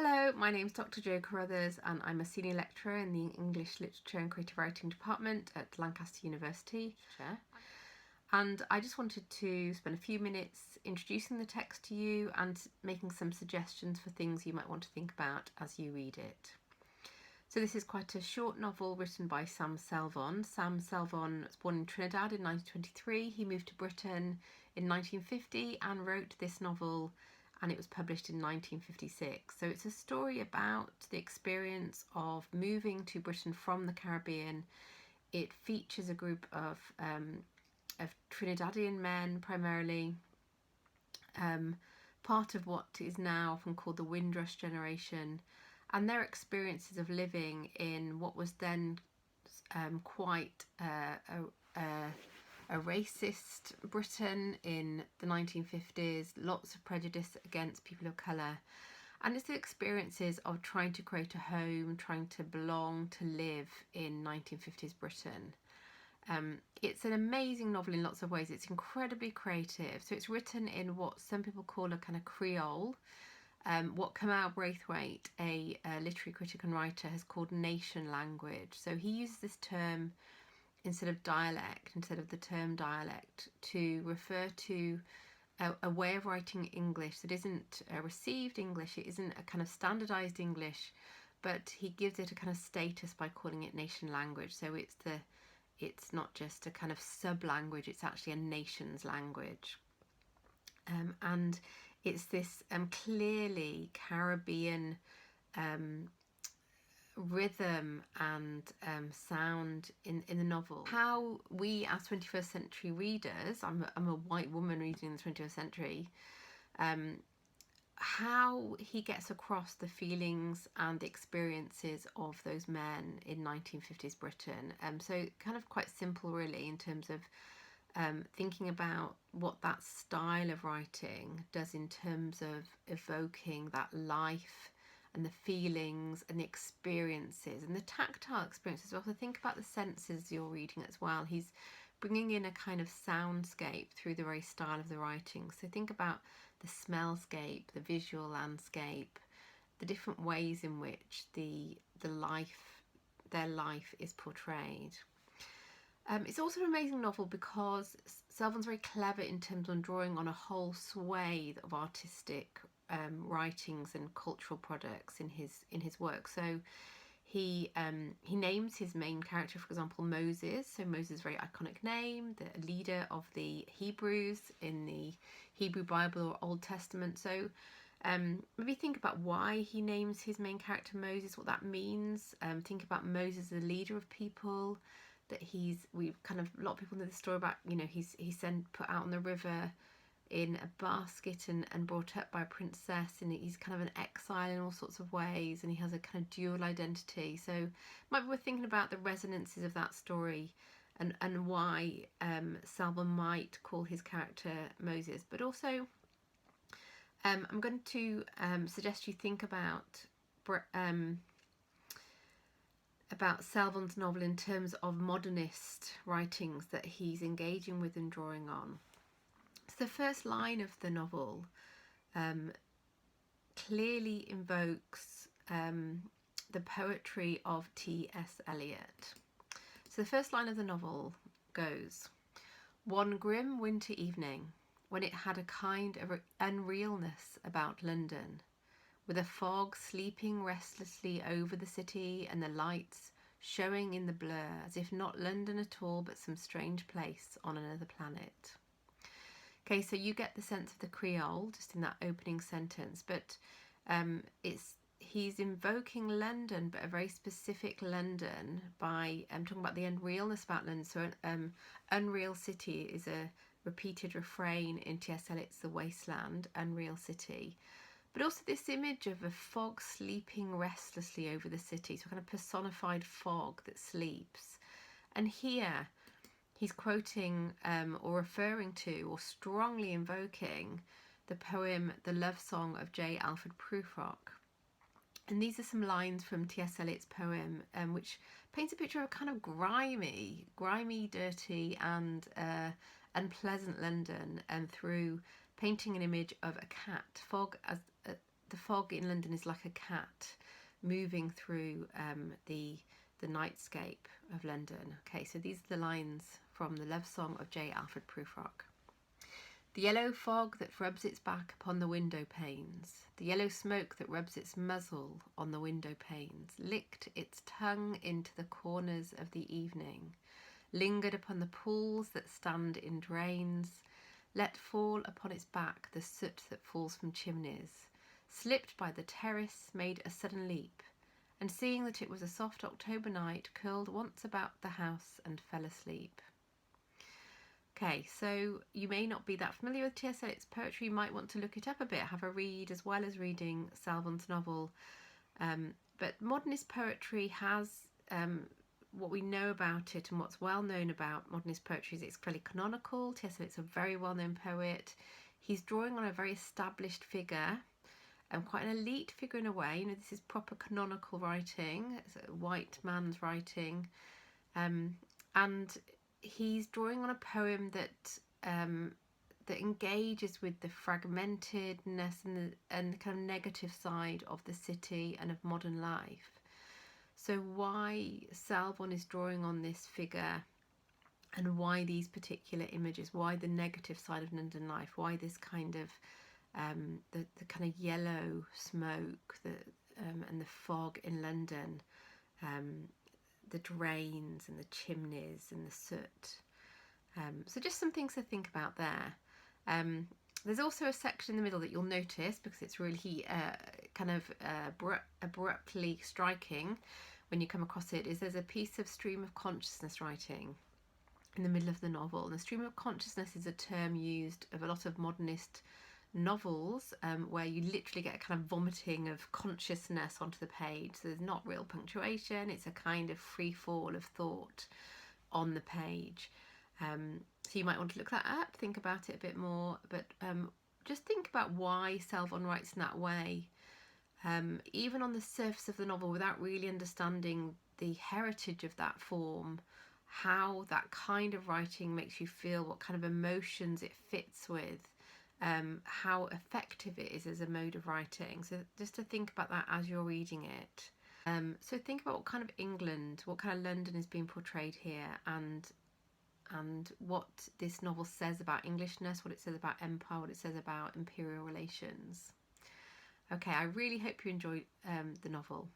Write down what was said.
Hello, my name is Dr Jo Carruthers and I'm a senior lecturer in the English Literature and Creative Writing department at Lancaster University. And I just wanted to spend a few minutes introducing the text to you and making some suggestions for things you might want to think about as you read it. So this is quite a short novel written by Sam Selvon. Sam Selvon was born in Trinidad in 1923. He moved to Britain in 1950 and wrote this novel, and it was published in 1956. So it's a story about the experience of moving to Britain from the Caribbean. It features a group of Trinidadian men primarily, part of what is now often called the Windrush generation, and their experiences of living in what was then quite a racist Britain in the 1950s, lots of prejudice against people of colour, and it's the experiences of trying to create a home, trying to belong, to live in 1950s Britain. It's an amazing novel in lots of ways. It's incredibly creative. So it's written in what some people call a kind of Creole, what KAMAU Braithwaite, a literary critic and writer, has called nation language. So he uses this term instead of dialect, instead of the term dialect, to refer to a way of writing English that isn't a received English, it isn't a kind of standardized English, but he gives it a kind of status by calling it nation language. So it's not just a kind of sub-language, it's actually a nation's language. And it's this clearly Caribbean rhythm and sound in the novel. How we as 21st century readers, I'm a white woman reading in the 21st century, how he gets across the feelings and the experiences of those men in 1950s Britain. So kind of quite simple really in terms of thinking about what that style of writing does in terms of evoking that life and the feelings and the experiences and the tactile experiences as well. So think about the senses you're reading as well. He's bringing in a kind of soundscape through the very style of the writing. So think about the smellscape, the visual landscape, the different ways in which their life is portrayed. It's also an amazing novel because Selvon's very clever in terms of drawing on a whole swathe of artistic writings and cultural products in his work. So he names his main character, for example, Moses. So Moses is a very iconic name, the leader of the Hebrews in the Hebrew Bible or Old Testament. So maybe think about why he names his main character Moses, what that means. Think about Moses as a leader of people. That a lot of people know the story about, he's put out on the river in a basket and brought up by a princess, and he's kind of an exile in all sorts of ways, and he has a kind of dual identity. So might be worth thinking about the resonances of that story and why Selvon might call his character Moses. But also I'm going to suggest you think about Selvon's novel in terms of modernist writings that he's engaging with and drawing on. So the first line of the novel clearly invokes the poetry of T.S. Eliot. So the first line of the novel goes, "One grim winter evening, when it had a kind of unrealness about London, with a fog sleeping restlessly over the city and the lights showing in the blur as if not London at all but some strange place on another planet." Okay, so you get the sense of the Creole just in that opening sentence, but he's invoking London, but a very specific London by talking about the unrealness about London. So unreal city is a repeated refrain in T.S. Eliot's The Wasteland, unreal city. But also this image of a fog sleeping restlessly over the city, so kind of personified fog that sleeps. And here he's quoting or referring to or strongly invoking the poem The Love Song of J. ALFRED PRUFROCK. And these are some lines from T.S. Eliot's poem which paints a picture of a kind of grimy, dirty and unpleasant London through painting an image of a cat. Fog as the fog in London is like a cat moving through the nightscape of London. Okay, so these are the lines from the love song of J. Alfred Prufrock. The yellow fog that rubs its back upon the window panes, the yellow smoke that rubs its muzzle on the window panes, licked its tongue into the corners of the evening, lingered upon the pools that stand in drains, let fall upon its back the soot that falls from chimneys, slipped by the terrace, made a sudden leap, and seeing that it was a soft October night, curled once about the house and fell asleep. Okay, so you may not be that familiar with T.S. Eliot's poetry. You might want to look it up a bit, have a read as well as reading Selvon's novel. But modernist poetry has, what we know about it and what's well known about modernist poetry is it's fairly canonical. T.S. Eliot's a very well known poet. He's drawing on a very established figure, quite an elite figure in a way. You know, this is proper canonical writing, it's a white man's writing, and he's drawing on a poem that that engages with the fragmentedness and the kind of negative side of the city and of modern life. So why Selvon is drawing on this figure, and why these particular images, why the negative side of London life, why this kind of the kind of yellow smoke and the fog in London, the drains and the chimneys and the soot. So just some things to think about there. There's also a section in the middle that you'll notice because it's really kind of abruptly striking when you come across it, is there's a piece of stream of consciousness writing in the middle of the novel. And the stream of consciousness is a term used of a lot of modernist novels where you literally get a kind of vomiting of consciousness onto the page. So there's not real punctuation, it's a kind of free fall of thought on the page. So you might want to look that up, think about it a bit more, but just think about why Selvon writes in that way. Even on the surface of the novel, without really understanding the heritage of that form, how that kind of writing makes you feel, what kind of emotions it fits with, how effective it is as a mode of writing. So just to think about that as you're reading it. So think about what kind of England, what kind of London is being portrayed here, and what this novel says about Englishness, what it says about empire, what it says about imperial relations. Okay, I really hope you enjoyed the novel.